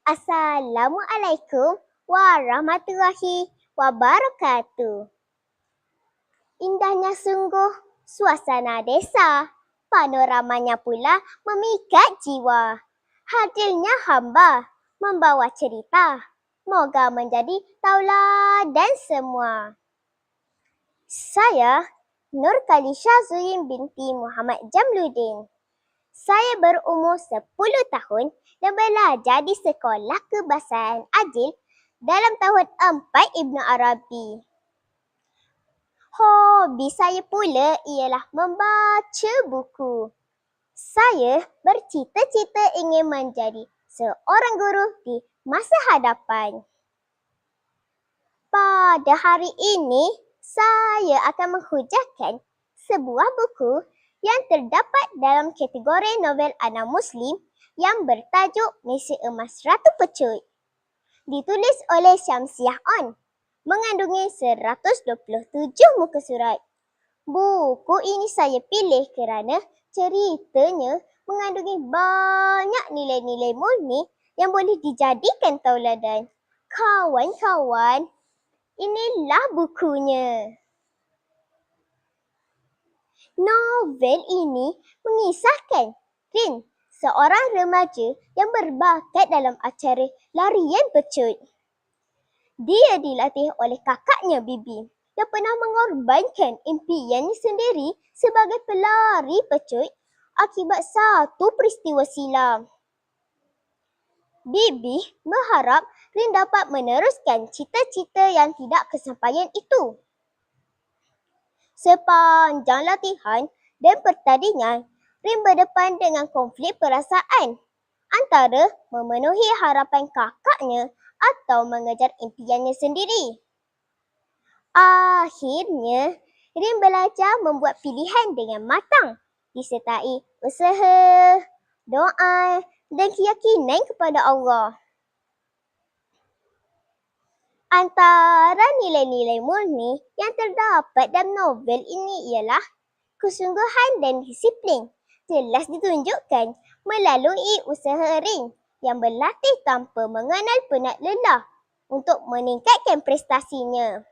Assalamualaikum warahmatullahi wabarakatuh. Indahnya sungguh suasana desa. Panoramanya pula memikat jiwa. Hadirnya hamba membawa cerita. Moga menjadi tauladan semua. Saya Nur Khalisha Zuyin binti Muhammad Jamluddin. Saya berumur 10 tahun dan belajar di Sekolah Kebahasaan Adil dalam tahun 4 Ibnu Arabi. Hobi saya pula ialah membaca buku. Saya bercita-cita ingin menjadi seorang guru di masa hadapan. Pada hari ini, saya akan menghujahkan sebuah buku yang terdapat dalam kategori novel anak Muslim yang bertajuk Misi Emas Ratu Pecut. Ditulis oleh Syamsiah On, mengandungi 127 muka surat. Buku ini saya pilih kerana ceritanya mengandungi banyak nilai-nilai murni yang boleh dijadikan tauladan. Kawan-kawan, inilah bukunya. Novel ini mengisahkan Rin, seorang remaja yang berbakat dalam acara larian pecut. Dia dilatih oleh kakaknya Bibi yang pernah mengorbankan impiannya sendiri sebagai pelari pecut akibat satu peristiwa silam. Bibi berharap Rin dapat meneruskan cita-cita yang tidak kesampaian itu. Sepanjang latihan dan pertandingan, Rin berdepan dengan konflik perasaan antara memenuhi harapan kakaknya atau mengejar impiannya sendiri. Akhirnya, Rin belajar membuat pilihan dengan matang, disertai usaha, doa dan keyakinan kepada Allah. Antara nilai-nilai murni yang terdapat dalam novel ini ialah kesungguhan dan disiplin. Jelas ditunjukkan melalui usaha Rin yang berlatih tanpa mengenal penat lelah untuk meningkatkan prestasinya.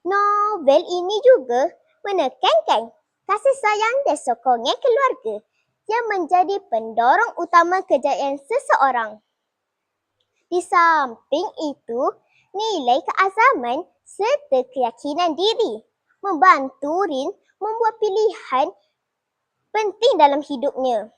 Novel ini juga menekankan kasih sayang dan sokongan keluarga yang menjadi pendorong utama kejayaan seseorang. Di samping itu, nilai keazaman serta keyakinan diri membantu Rin membuat pilihan penting dalam hidupnya.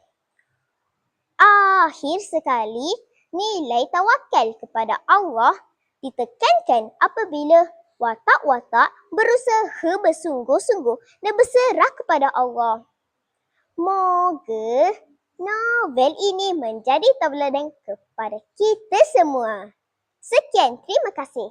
Akhir sekali, nilai tawakal kepada Allah ditekankan apabila watak-watak berusaha bersungguh-sungguh dan berserah kepada Allah. Moga novel ini menjadi tauladan kepada kita semua. Sekian, terima kasih.